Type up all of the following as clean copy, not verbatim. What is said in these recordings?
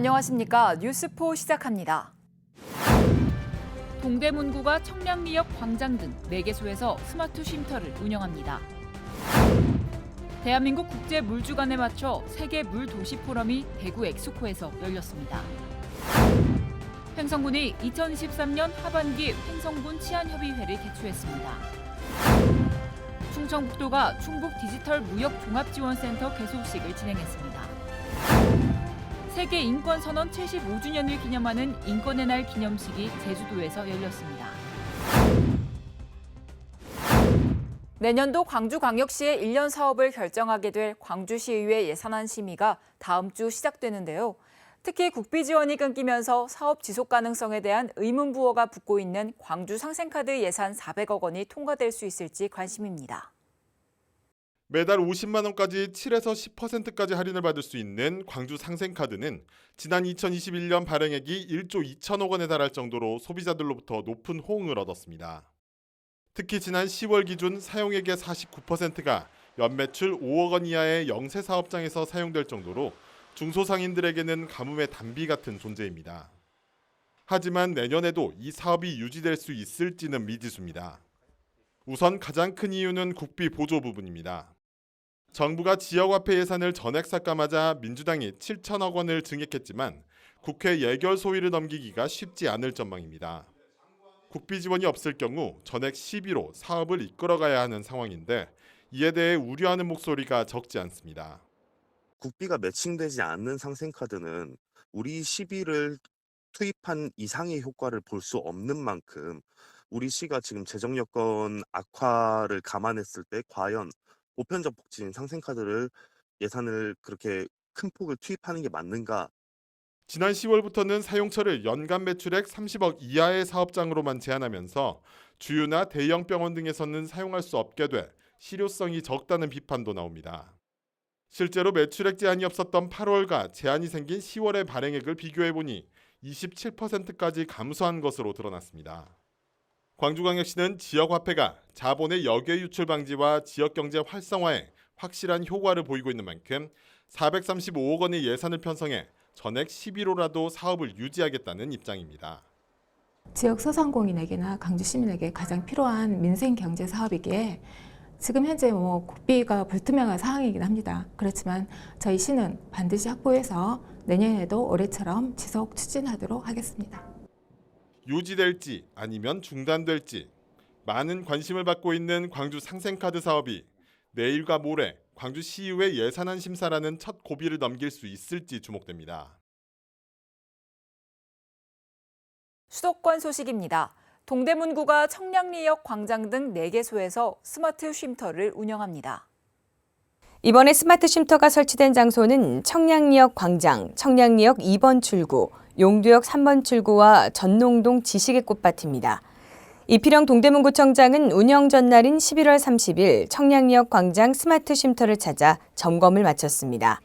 안녕하십니까. 뉴스포 시작합니다. 동대문구가 청량리역 광장 등 4개소에서 스마트 쉼터를 운영합니다. 대한민국 국제 물주간에 맞춰 세계 물도시 포럼이 대구 엑스코에서 열렸습니다. 횡성군이 2023년 하반기 횡성군 치안협의회를 개최했습니다. 충청북도가 충북 디지털 무역 종합지원센터 개소식을 진행했습니다. 세계 인권선언 75주년을 기념하는 인권의 날 기념식이 제주도에서 열렸습니다. 내년도 광주광역시의 1년 사업을 결정하게 될 광주시의회 예산안 심의가 다음 주 시작되는데요. 특히 국비 지원이 끊기면서 사업 지속 가능성에 대한 의문부호가 붙고 있는 광주 상생카드 예산 400억 원이 통과될 수 있을지 관심입니다. 매달 50만 원까지 7에서 10%까지 할인을 받을 수 있는 광주 상생카드는 지난 2021년 발행액이 1조 2천억 원에 달할 정도로 소비자들로부터 높은 호응을 얻었습니다. 특히 지난 10월 기준 사용액의 49%가 연매출 5억 원 이하의 영세 사업장에서 사용될 정도로 중소상인들에게는 가뭄의 단비 같은 존재입니다. 하지만 내년에도 이 사업이 유지될 수 있을지는 미지수입니다. 우선 가장 큰 이유는 국비 보조 부분입니다. 정부가 지역화폐 예산을 전액 삭감하자 민주당이 7천억 원을 증액했지만 국회 예결 소위를 넘기기가 쉽지 않을 전망입니다. 국비 지원이 없을 경우 전액 시비로 사업을 이끌어가야 하는 상황인데 이에 대해 우려하는 목소리가 적지 않습니다. 국비가 매칭되지 않는 상생카드는 우리 시비를 투입한 이상의 효과를 볼 수 없는 만큼 우리 시가 지금 재정 여건 악화를 감안했을 때 과연 보편적 복지인 상생카드를 예산을 그렇게 큰 폭을 투입하는 게 맞는가? 지난 10월부터는 사용처를 연간 매출액 30억 이하의 사업장으로만 제한하면서 주유나 대형 병원 등에서는 사용할 수 없게 돼 실효성이 적다는 비판도 나옵니다. 실제로 매출액 제한이 없었던 8월과 제한이 생긴 10월의 발행액을 비교해보니 27%까지 감소한 것으로 드러났습니다. 광주광역시는 지역화폐가 자본의 역외 유출 방지와 지역경제 활성화에 확실한 효과를 보이고 있는 만큼 435억 원의 예산을 편성해 전액 11호라도 사업을 유지하겠다는 입장입니다. 지역 소상공인에게나 강주 시민에게 가장 필요한 민생 경제 사업이기에 지금 현재 국비가 불투명한 상황이긴 합니다. 그렇지만 저희 시는 반드시 확보해서 내년에도 올해처럼 지속 추진하도록 하겠습니다. 유지될지 아니면 중단될지 많은 관심을 받고 있는 광주 상생카드 사업이 내일과 모레 광주시의회 예산안 심사라는 첫 고비를 넘길 수 있을지 주목됩니다. 수도권 소식입니다. 동대문구가 청량리역 광장 등 4개소에서 스마트 쉼터를 운영합니다. 이번에 스마트 쉼터가 설치된 장소는 청량리역 광장, 청량리역 2번 출구, 용두역 3번 출구와 전농동 지식의 꽃밭입니다. 이필영 동대문구청장은 운영 전날인 11월 30일 청량리역 광장 스마트 쉼터를 찾아 점검을 마쳤습니다.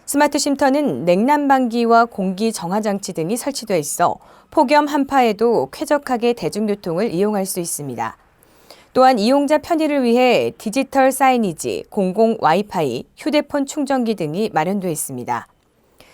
스마트 쉼터는 냉난방기와 공기 정화 장치 등이 설치돼 있어 폭염 한파에도 쾌적하게 대중교통을 이용할 수 있습니다. 또한 이용자 편의를 위해 디지털 사이니지, 공공 와이파이, 휴대폰 충전기 등이 마련돼 있습니다.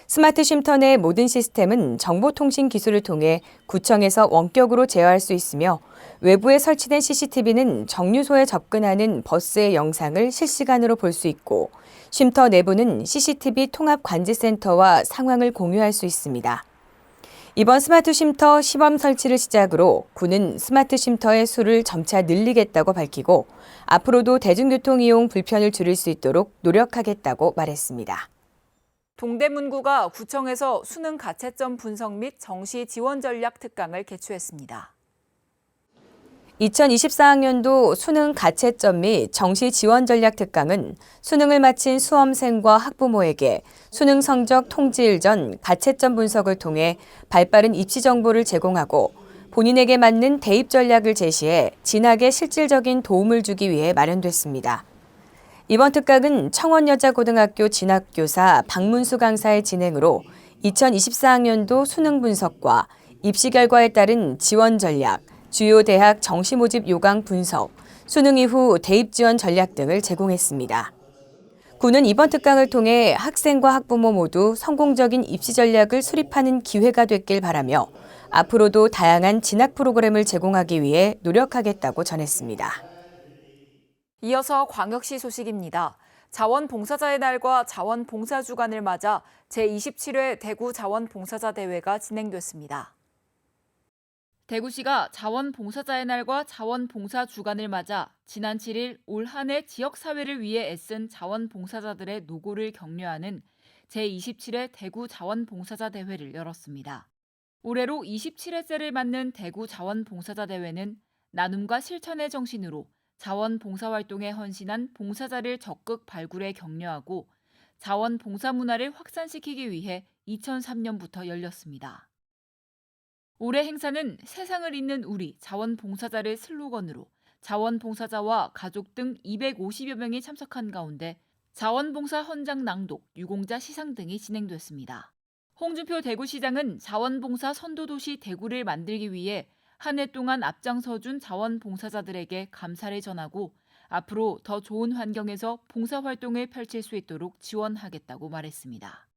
스마트 쉼터 내 모든 시스템은 정보통신 기술을 통해 구청에서 원격으로 제어할 수 있으며 외부에 설치된 CCTV는 정류소에 접근하는 버스의 영상을 실시간으로 볼 수 있고 쉼터 내부는 CCTV 통합 관제센터와 상황을 공유할 수 있습니다. 이번 스마트 쉼터 시범 설치를 시작으로 구는 스마트 쉼터의 수를 점차 늘리겠다고 밝히고 앞으로도 대중교통 이용 불편을 줄일 수 있도록 노력하겠다고 말했습니다. 동대문구가 구청에서 수능 가채점 분석 및 정시 지원 전략 특강을 개최했습니다. 2024학년도 수능 가채점 및 정시 지원 전략 특강은 수능을 마친 수험생과 학부모에게 수능 성적 통지일 전 가채점 분석을 통해 발빠른 입시 정보를 제공하고 본인에게 맞는 대입 전략을 제시해 진학에 실질적인 도움을 주기 위해 마련됐습니다. 이번 특강은 청원여자고등학교 진학교사 박문수 강사의 진행으로 2024학년도 수능 분석과 입시 결과에 따른 지원 전략, 주요 대학 정시 모집 요강 분석, 수능 이후 대입 지원 전략 등을 제공했습니다. 군은 이번 특강을 통해 학생과 학부모 모두 성공적인 입시 전략을 수립하는 기회가 됐길 바라며 앞으로도 다양한 진학 프로그램을 제공하기 위해 노력하겠다고 전했습니다. 이어서 광역시 소식입니다. 자원봉사자의 날과 자원봉사주간을 맞아 제27회 대구 자원봉사자 대회가 진행됐습니다. 대구시가 자원봉사자의 날과 자원봉사주간을 맞아 지난 7일 올 한 해 지역사회를 위해 애쓴 자원봉사자들의 노고를 격려하는 제27회 대구 자원봉사자 대회를 열었습니다. 올해로 27회째를 맞는 대구 자원봉사자 대회는 나눔과 실천의 정신으로 자원봉사활동에 헌신한 봉사자를 적극 발굴해 격려하고 자원봉사 문화를 확산시키기 위해 2003년부터 열렸습니다. 올해 행사는 세상을 잇는 우리 자원봉사자를 슬로건으로 자원봉사자와 가족 등 250여 명이 참석한 가운데 자원봉사 헌장 낭독, 유공자 시상 등이 진행됐습니다. 홍준표 대구시장은 자원봉사 선도도시 대구를 만들기 위해 한 해 동안 앞장서준 자원봉사자들에게 감사를 전하고 앞으로 더 좋은 환경에서 봉사활동을 펼칠 수 있도록 지원하겠다고 말했습니다.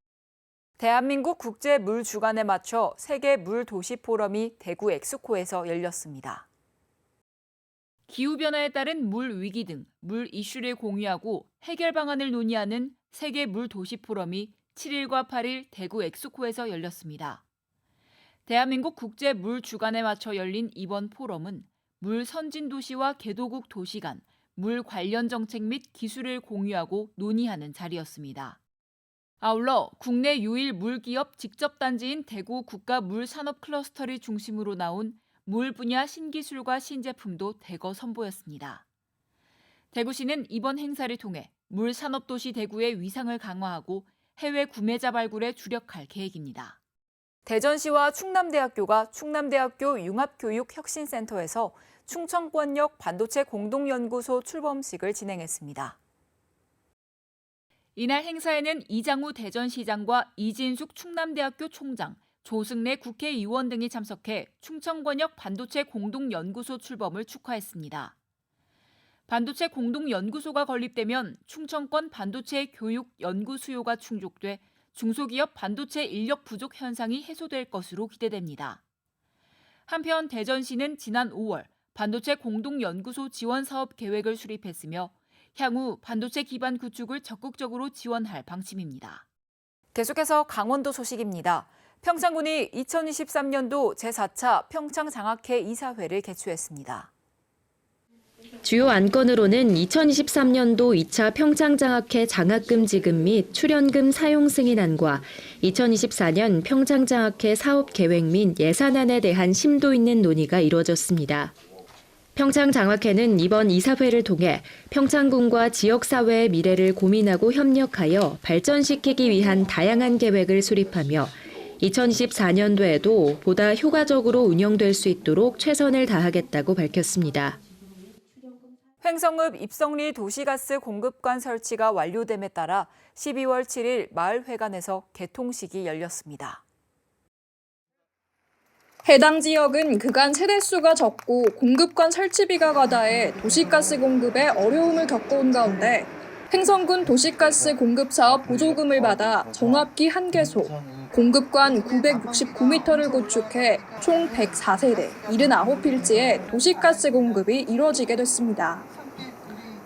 대한민국 국제물주간에 맞춰 세계 물도시 포럼이 대구 엑스코에서 열렸습니다. 기후변화에 따른 물 위기 등 물 이슈를 공유하고 해결 방안을 논의하는 세계 물도시 포럼이 7일과 8일 대구 엑스코에서 열렸습니다. 대한민국 국제물주간에 맞춰 열린 이번 포럼은 물 선진도시와 개도국 도시 간 물 관련 정책 및 기술을 공유하고 논의하는 자리였습니다. 아울러 국내 유일 물기업 직접단지인 대구 국가물산업클러스터를 중심으로 나온 물 분야 신기술과 신제품도 대거 선보였습니다. 대구시는 이번 행사를 통해 물산업도시 대구의 위상을 강화하고 해외 구매자 발굴에 주력할 계획입니다. 대전시와 충남대학교가 충남대학교 융합교육혁신센터에서 충청권역 반도체 공동연구소 출범식을 진행했습니다. 이날 행사에는 이장우 대전시장과 이진숙 충남대학교 총장, 조승래 국회의원 등이 참석해 충청권역 반도체 공동연구소 출범을 축하했습니다. 반도체 공동연구소가 건립되면 충청권 반도체 교육 연구 수요가 충족돼 중소기업 반도체 인력 부족 현상이 해소될 것으로 기대됩니다. 한편 대전시는 지난 5월 반도체 공동연구소 지원 사업 계획을 수립했으며 향후 반도체 기반 구축을 적극적으로 지원할 방침입니다. 계속해서 강원도 소식입니다. 평창군이 2023년도 제4차 평창장학회 이사회를 개최했습니다. 주요 안건으로는 2023년도 2차 평창장학회 장학금 지급 및 출연금 사용 승인안과 2024년 평창장학회 사업계획 및 예산안에 대한 심도 있는 논의가 이루어졌습니다. 평창장학회는 이번 이사회를 통해 평창군과 지역사회의 미래를 고민하고 협력하여 발전시키기 위한 다양한 계획을 수립하며 2024년도에도 보다 효과적으로 운영될 수 있도록 최선을 다하겠다고 밝혔습니다. 횡성읍 입성리 도시가스 공급관 설치가 완료됨에 따라 12월 7일 마을회관에서 개통식이 열렸습니다. 해당 지역은 그간 세대수가 적고 공급관 설치비가 과다해 도시가스 공급에 어려움을 겪어온 가운데 횡성군 도시가스 공급사업 보조금을 받아 정압기 1개소, 공급관 969m를 구축해 총 104세대, 79필지의 도시가스 공급이 이루어지게 됐습니다.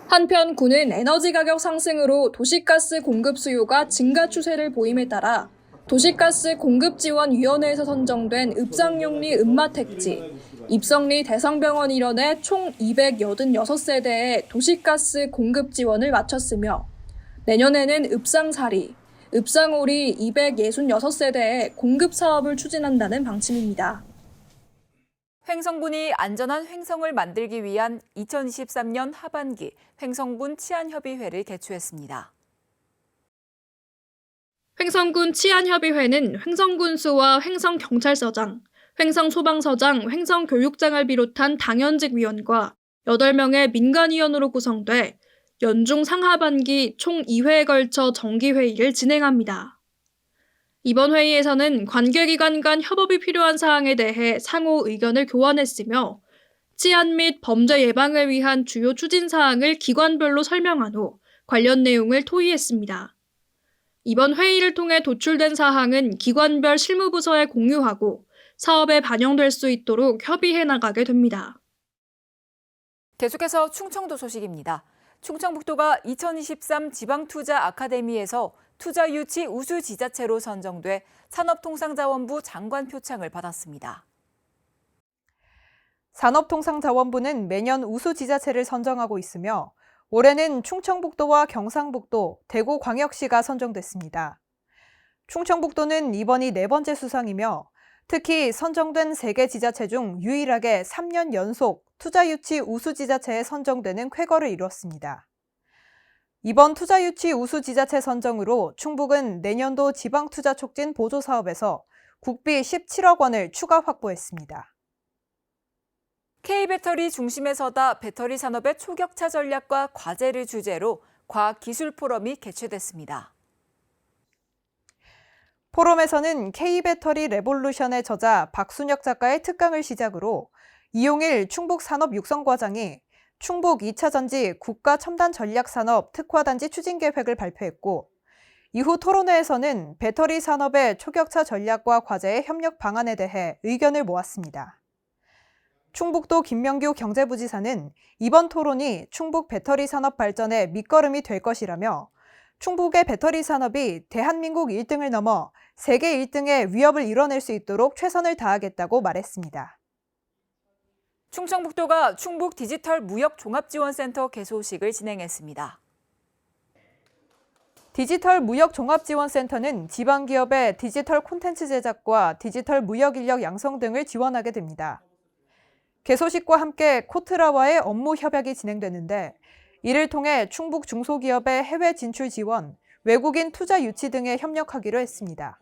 한편 군은 에너지 가격 상승으로 도시가스 공급 수요가 증가 추세를 보임에 따라 도시가스 공급지원위원회에서 선정된 읍상용리 읍마택지, 입성리 대성병원 일원의 총 286세대의 도시가스 공급 지원을 마쳤으며 내년에는 읍상사리, 읍상오리 266세대의 공급 사업을 추진한다는 방침입니다. 횡성군이 안전한 횡성을 만들기 위한 2023년 하반기 횡성군 치안협의회를 개최했습니다. 횡성군 치안협의회는 횡성군수와 횡성경찰서장, 횡성소방서장, 횡성교육장을 비롯한 당연직 위원과 8명의 민간위원으로 구성돼 연중 상하반기 총 2회에 걸쳐 정기회의를 진행합니다. 이번 회의에서는 관계기관 간 협업이 필요한 사항에 대해 상호 의견을 교환했으며 치안 및 범죄 예방을 위한 주요 추진 사항을 기관별로 설명한 후 관련 내용을 토의했습니다. 이번 회의를 통해 도출된 사항은 기관별 실무부서에 공유하고 사업에 반영될 수 있도록 협의해 나가게 됩니다. 계속해서 충청도 소식입니다. 충청북도가 2023 지방투자 아카데미에서 투자 유치 우수 지자체로 선정돼 산업통상자원부 장관 표창을 받았습니다. 산업통상자원부는 매년 우수 지자체를 선정하고 있으며 올해는 충청북도와 경상북도, 대구광역시가 선정됐습니다. 충청북도는 이번이 4번째 수상이며 특히 선정된 3개 지자체 중 유일하게 3년 연속 투자유치 우수지자체에 선정되는 쾌거를 이뤘습니다. 이번 투자유치 우수지자체 선정으로 충북은 내년도 지방투자촉진 보조사업에서 국비 17억 원을 추가 확보했습니다. K배터리 중심에 서다 배터리 산업의 초격차 전략과 과제를 주제로 과학기술 포럼이 개최됐습니다. 포럼에서는 K배터리 레볼루션의 저자 박순혁 작가의 특강을 시작으로 이용일 충북산업육성과장이 충북 2차 전지 국가첨단전략산업 특화단지 추진계획을 발표했고 이후 토론회에서는 배터리 산업의 초격차 전략과 과제의 협력 방안에 대해 의견을 모았습니다. 충북도 김명규 경제부지사는 이번 토론이 충북 배터리 산업 발전의 밑거름이 될 것이라며 충북의 배터리 산업이 대한민국 1등을 넘어 세계 1등의 위협을 이뤄낼 수 있도록 최선을 다하겠다고 말했습니다. 충청북도가 충북 디지털 무역 종합지원센터 개소식을 진행했습니다. 디지털 무역 종합지원센터는 지방기업의 디지털 콘텐츠 제작과 디지털 무역 인력 양성 등을 지원하게 됩니다. 개소식과 함께 코트라와의 업무 협약이 진행되는데 이를 통해 충북 중소기업의 해외 진출 지원, 외국인 투자 유치 등에 협력하기로 했습니다.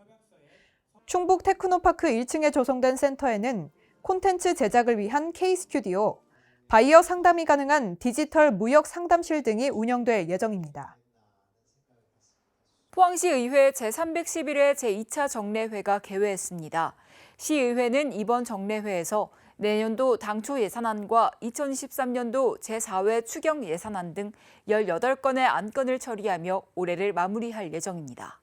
충북 테크노파크 1층에 조성된 센터에는 콘텐츠 제작을 위한 K스튜디오, 바이어 상담이 가능한 디지털 무역 상담실 등이 운영될 예정입니다. 포항시의회 제311회 제2차 정례회가 개회했습니다. 시의회는 이번 정례회에서 내년도 당초 예산안과 2023년도 제4회 추경 예산안 등 18건의 안건을 처리하며 올해를 마무리할 예정입니다.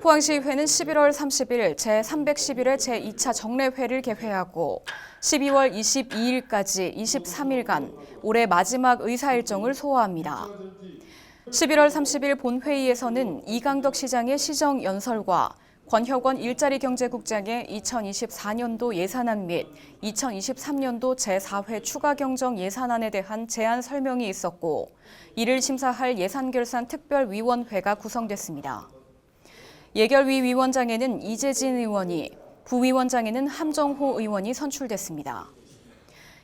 포항시의회는 11월 30일 제311회 제2차 정례회를 개회하고 12월 22일까지 23일간 올해 마지막 의사 일정을 소화합니다. 11월 30일 본회의에서는 이강덕 시장의 시정 연설과 권혁원 일자리경제국장의 2024년도 예산안 및 2023년도 제4회 추가경정 예산안에 대한 제안 설명이 있었고 이를 심사할 예산결산특별위원회가 구성됐습니다. 예결위 위원장에는 이재진 의원이, 부위원장에는 함정호 의원이 선출됐습니다.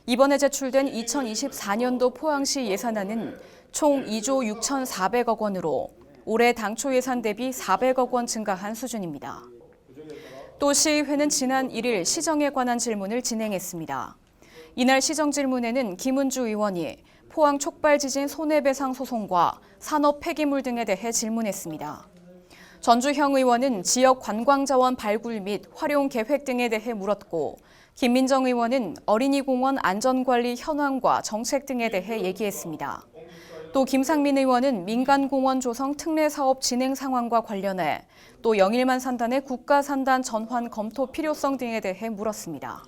이번에 제출된 2024년도 포항시 예산안은 총 2조 6,400억 원으로 올해 당초 예산 대비 400억 원 증가한 수준입니다. 또 시의회는 지난 1일 시정에 관한 질문을 진행했습니다. 이날 시정 질문에는 김은주 의원이 포항 촉발 지진 손해배상 소송과 산업 폐기물 등에 대해 질문했습니다. 전주형 의원은 지역 관광자원 발굴 및 활용 계획 등에 대해 물었고 김민정 의원은 어린이공원 안전관리 현황과 정책 등에 대해 얘기했습니다. 또 김상민 의원은 민간공원 조성 특례 사업 진행 상황과 관련해 또 영일만 산단의 국가산단 전환 검토 필요성 등에 대해 물었습니다.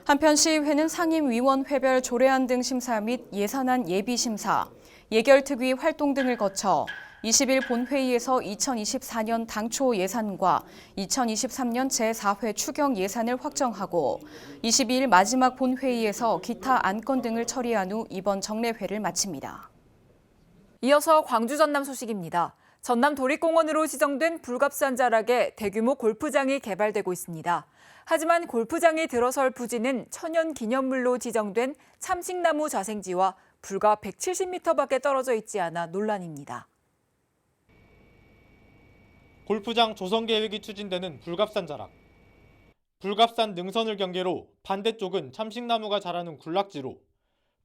한편 시의회는 상임위원회별 조례안 등 심사 및 예산안 예비심사, 예결특위 활동 등을 거쳐 20일 본회의에서 2024년 당초 예산과 2023년 제4회 추경 예산을 확정하고 22일 마지막 본회의에서 기타 안건 등을 처리한 후 이번 정례회를 마칩니다. 이어서 광주 전남 소식입니다. 전남 도립공원으로 지정된 불갑산 자락에 대규모 골프장이 개발되고 있습니다. 하지만 골프장이 들어설 부지는 천연기념물로 지정된 참식나무 자생지와 불과 170m밖에 떨어져 있지 않아 논란입니다. 골프장 조성 계획이 추진되는 불갑산 자락. 불갑산 능선을 경계로 반대쪽은 참식나무가 자라는 군락지로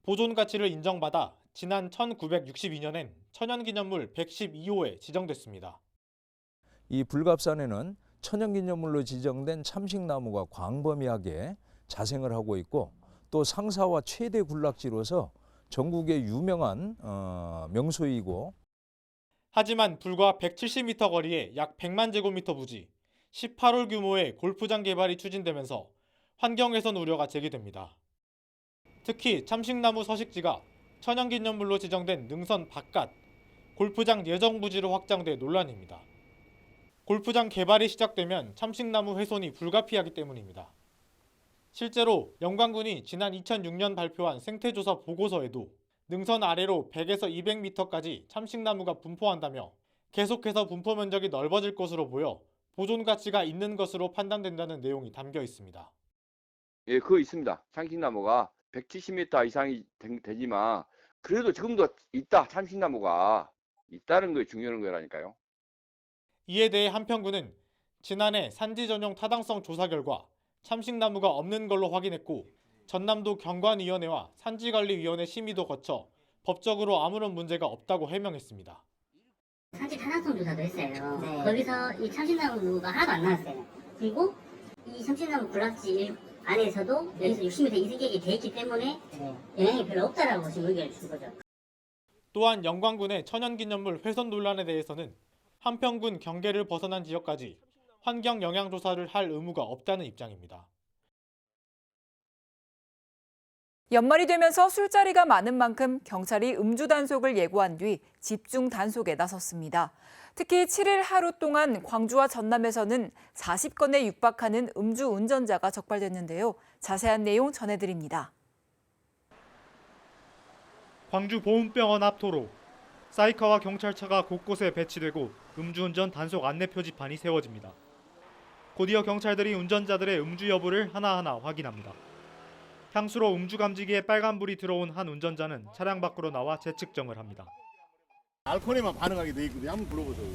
보존 가치를 인정받아 지난 1962년엔 천연기념물 112호에 지정됐습니다. 이 불갑산에는 천연기념물로 지정된 참식나무가 광범위하게 자생을 하고 있고 또 상사와 최대 군락지로서 전국의 유명한 명소이고 하지만 불과 170m 거리에 약 100만 제곱미터 부지, 18홀 규모의 골프장 개발이 추진되면서 환경훼손 우려가 제기됩니다. 특히 참식나무 서식지가 천연기념물로 지정된 능선 바깥 골프장 예정 부지로 확장돼 논란입니다. 골프장 개발이 시작되면 참식나무 훼손이 불가피하기 때문입니다. 실제로 영광군이 지난 2006년 발표한 생태조사 보고서에도 능선 아래로 100에서 200m까지 참식나무가 분포한다며 계속해서 분포 면적이 넓어질 것으로 보여 보존 가치가 있는 것으로 판단된다는 내용이 담겨 있습니다. 예, 그거 있습니다. 참식나무가 170m 이상이 되지만 그래도 지금도 있다. 참식나무가 있다는 게 중요한 거라니까요. 이에 대해 한평군은 지난해 산지 전용 타당성 조사 결과 참식나무가 없는 걸로 확인했고 전남도 경관위원회와 산지관리위원회 심의도 거쳐 법적으로 아무런 문제가 없다고 해명했습니다. 산지 타당성 조사도 했어요. 네. 거기서 이 참식나무가 하나도 안 나왔어요. 그리고 이 참식나무 군락지 안에서도 여기서 60m 이승객이 돼 있기 때문에 영향이 별로 없다라고 지금 의견을 준 거죠. 또한 영광군의 천연기념물 훼손 논란에 대해서는 한평군 경계를 벗어난 지역까지 환경 영향 조사를 할 의무가 없다는 입장입니다. 연말이 되면서 술자리가 많은 만큼 경찰이 음주 단속을 예고한 뒤 집중 단속에 나섰습니다. 특히 7일 하루 동안 광주와 전남에서는 40건에 육박하는 음주 운전자가 적발됐는데요. 자세한 내용 전해드립니다. 광주 보훈병원 앞 도로. 사이카와 경찰차가 곳곳에 배치되고 음주운전 단속 안내 표지판이 세워집니다. 곧이어 경찰들이 운전자들의 음주 여부를 하나하나 확인합니다. 향수로 음주 감지기에 빨간불이 들어온 한 운전자는 차량 밖으로 나와 재측정을 합니다. 알코올에만 반응하게 돼 있거든요. 한번 불러보세요.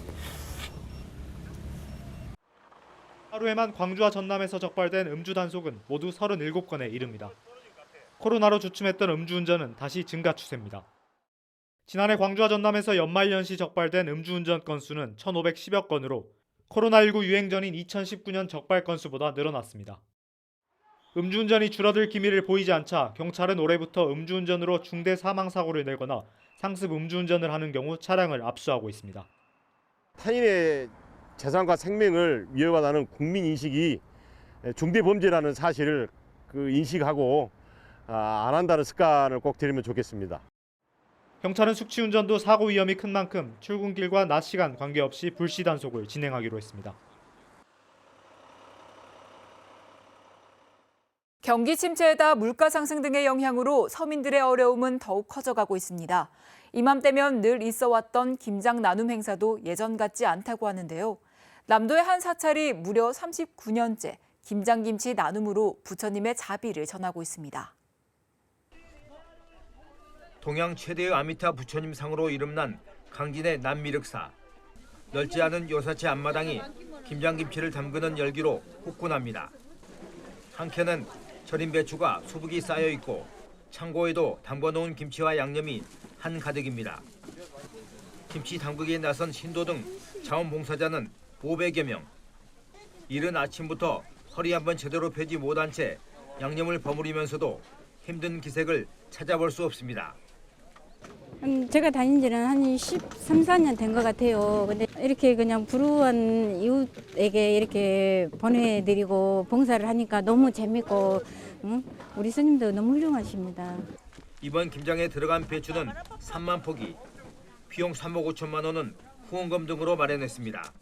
하루에만 광주와 전남에서 적발된 음주 단속은 모두 37건에 이릅니다. 코로나로 주춤했던 음주운전은 다시 증가 추세입니다. 지난해 광주와 전남에서 연말연시 적발된 음주운전 건수는 1,510여 건으로 코로나19 유행 전인 2019년 적발 건수보다 늘어났습니다. 음주운전이 줄어들 기미를 보이지 않자 경찰은 올해부터 음주운전으로 중대 사망사고를 내거나 상습 음주운전을 하는 경우 차량을 압수하고 있습니다. 타인의 재산과 생명을 위협하다는 국민인식이 중대범죄라는 사실을 인식하고 안 한다는 습관을 꼭 들이면 좋겠습니다. 경찰은 숙취운전도 사고 위험이 큰 만큼 출근길과 낮 시간 관계없이 불시 단속을 진행하기로 했습니다. 경기 침체에다 물가 상승 등의 영향으로 서민들의 어려움은 더욱 커져가고 있습니다. 이맘때면 늘 있어왔던 김장 나눔 행사도 예전 같지 않다고 하는데요. 남도의 한 사찰이 무려 39년째 김장김치 나눔으로 부처님의 자비를 전하고 있습니다. 동양 최대의 아미타 부처님 상으로 이름난 강진의 남미륵사. 넓지 않은 요사치 앞마당이 김장김치를 담그는 열기로 후끈합니다. 한켠은 절인 배추가 수북이 쌓여 있고 창고에도 담궈놓은 김치와 양념이 한가득입니다. 김치 담그기에 나선 신도 등 자원봉사자는 500여 명. 이른 아침부터 허리 한번 제대로 펴지 못한 채 양념을 버무리면서도 힘든 기색을 찾아볼 수 없습니다. 제가 다닌 지는 한 13, 14년 된 것 같아요. 근데 이렇게 그냥 불우한 이웃에게 이렇게 보내드리고 봉사를 하니까 너무 재밌고 우리 스님도 너무 훌륭하십니다. 이번 김장에 들어간 배추는 3만 포기, 비용 3억 5천만 원은 후원금 등으로 마련했습니다.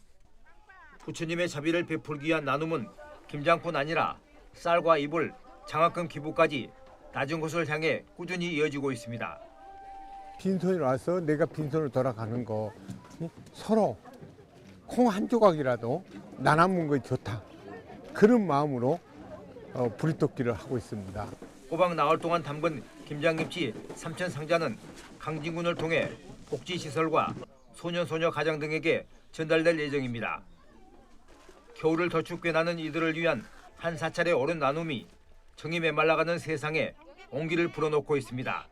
부처님의 자비를 베풀기 위한 나눔은 김장뿐 아니라 쌀과 이불, 장학금 기부까지 낮은 곳을 향해 꾸준히 이어지고 있습니다. 빈손이 와서 내가 빈손으로 돌아가는 거 서로 콩 한 조각이라도 나눠먹는 거 좋다. 그런 마음으로 부리토끼를 하고 있습니다. 꼬박 나흘 동안 담근 김장김치 3천 상자는 강진군을 통해 복지시설과 소년소녀 가정 등에게 전달될 예정입니다. 겨울을 더 춥게 나는 이들을 위한 한 사찰의 어른 나눔이 정이 메말라가는 세상에 온기를 불어넣고 있습니다.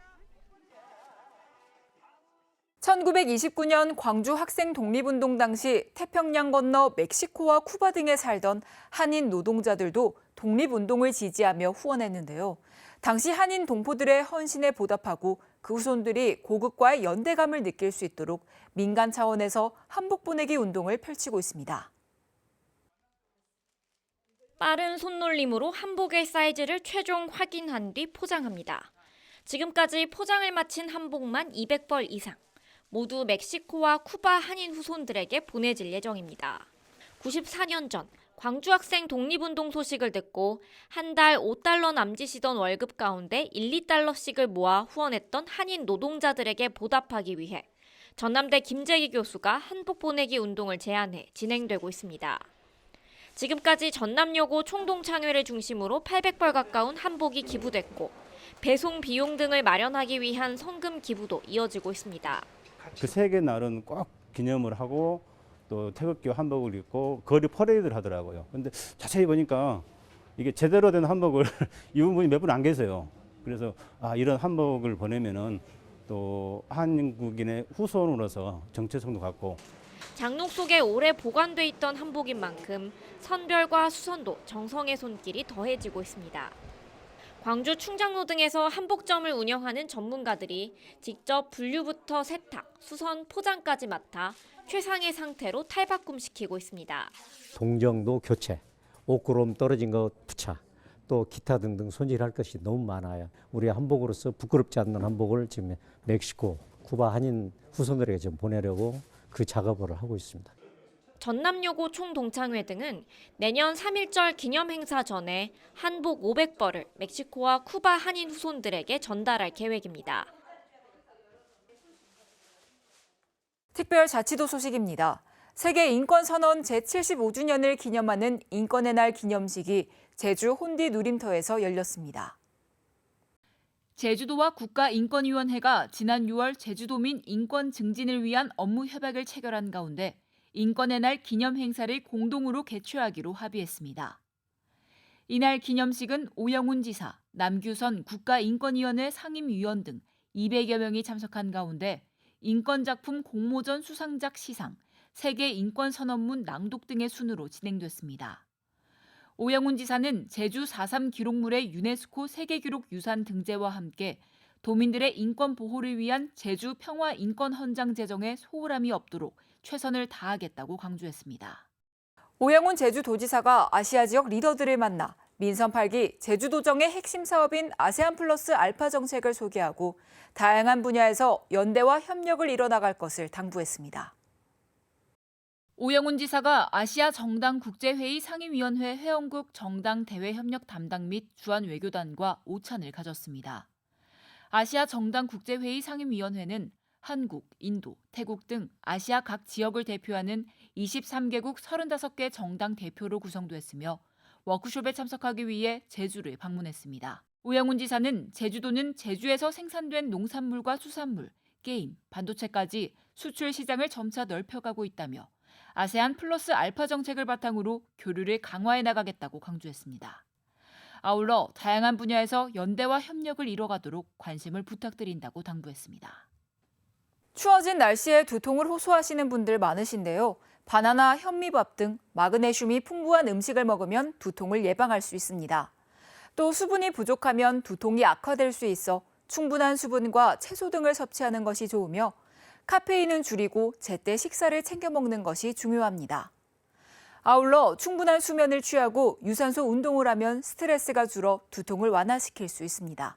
1929년 광주 학생 독립운동 당시 태평양 건너 멕시코와 쿠바 등에 살던 한인 노동자들도 독립운동을 지지하며 후원했는데요. 당시 한인 동포들의 헌신에 보답하고 그 후손들이 고국과의 연대감을 느낄 수 있도록 민간 차원에서 한복 보내기 운동을 펼치고 있습니다. 빠른 손놀림으로 한복의 사이즈를 최종 확인한 뒤 포장합니다. 지금까지 포장을 마친 한복만 200벌 이상, 모두 멕시코와 쿠바 한인 후손들에게 보내질 예정입니다. 94년 전 광주 학생 독립운동 소식을 듣고 한 달 5달러 남짓이던 월급 가운데 1, 2달러씩을 모아 후원했던 한인 노동자들에게 보답하기 위해 전남대 김재기 교수가 한복 보내기 운동을 제안해 진행되고 있습니다. 지금까지 전남여고 총동창회를 중심으로 800벌 가까운 한복이 기부됐고 배송 비용 등을 마련하기 위한 성금 기부도 이어지고 있습니다. 그 세계 날은 꼭 기념을 하고 또 태극기 한복을 입고 거리 퍼레이드를 하더라고요. 근데 자세히 보니까 이게 제대로 된 한복을 입은 분이 몇 분 안 계세요. 그래서 이런 한복을 보내면은 또 한국인의 후손으로서 정체성도 갖고 장롱 속에 오래 보관돼 있던 한복인 만큼 선별과 수선도 정성의 손길이 더해지고 있습니다. 광주 충장로 등에서 한복점을 운영하는 전문가들이 직접 분류부터 세탁, 수선, 포장까지 맡아 최상의 상태로 탈바꿈시키고 있습니다. 동정도 교체, 옷구름 떨어진 거 부착, 또 기타 등등 손질할 것이 너무 많아요. 우리 한복으로서 부끄럽지 않는 한복을 지금 멕시코, 쿠바 한인 후손들에게 좀 보내려고 그 작업을 하고 있습니다. 전남여고 총동창회 등은 내년 3.1절 기념행사 전에 한복 500벌을 멕시코와 쿠바 한인 후손들에게 전달할 계획입니다. 특별자치도 소식입니다. 세계인권선언 제75주년을 기념하는 인권의 날 기념식이 제주 혼디 누림터에서 열렸습니다. 제주도와 국가인권위원회가 지난 6월 제주도민 인권 증진을 위한 업무 협약을 체결한 가운데 인권의 날 기념 행사를 공동으로 개최하기로 합의했습니다. 이날 기념식은 오영훈 지사, 남규선 국가인권위원회 상임위원 등 200여 명이 참석한 가운데 인권작품 공모전 수상작 시상, 세계 인권선언문 낭독 등의 순으로 진행됐습니다. 오영훈 지사는 제주 4.3 기록물의 유네스코 세계기록유산 등재와 함께 도민들의 인권 보호를 위한 제주 평화인권헌장 제정에 소홀함이 없도록 최선을 다하겠다고 강조했습니다. 오영훈 제주도지사가 아시아 지역 리더들을 만나 민선 8기 제주도정의 핵심 사업인 아세안 플러스 알파 정책을 소개하고 다양한 분야에서 연대와 협력을 이뤄나갈 것을 당부했습니다. 오영훈 지사가 아시아 정당 국제회의 상임위원회 회원국 정당 대외 협력 담당 및 주한 외교단과 오찬을 가졌습니다. 아시아 정당 국제회의 상임위원회는 한국, 인도, 태국 등 아시아 각 지역을 대표하는 23개국 35개 정당 대표로 구성됐으며 워크숍에 참석하기 위해 제주를 방문했습니다. 오영훈 지사는 제주도는 제주에서 생산된 농산물과 수산물, 게임, 반도체까지 수출 시장을 점차 넓혀가고 있다며 아세안 플러스 알파 정책을 바탕으로 교류를 강화해 나가겠다고 강조했습니다. 아울러 다양한 분야에서 연대와 협력을 이뤄가도록 관심을 부탁드린다고 당부했습니다. 추워진 날씨에 두통을 호소하시는 분들 많으신데요. 바나나, 현미밥 등 마그네슘이 풍부한 음식을 먹으면 두통을 예방할 수 있습니다. 또 수분이 부족하면 두통이 악화될 수 있어 충분한 수분과 채소 등을 섭취하는 것이 좋으며 카페인은 줄이고 제때 식사를 챙겨 먹는 것이 중요합니다. 아울러 충분한 수면을 취하고 유산소 운동을 하면 스트레스가 줄어 두통을 완화시킬 수 있습니다.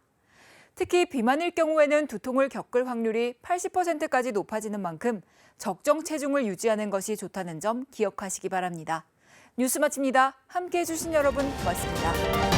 특히 비만일 경우에는 두통을 겪을 확률이 80%까지 높아지는 만큼 적정 체중을 유지하는 것이 좋다는 점 기억하시기 바랍니다. 뉴스 마칩니다. 함께해 주신 여러분 고맙습니다.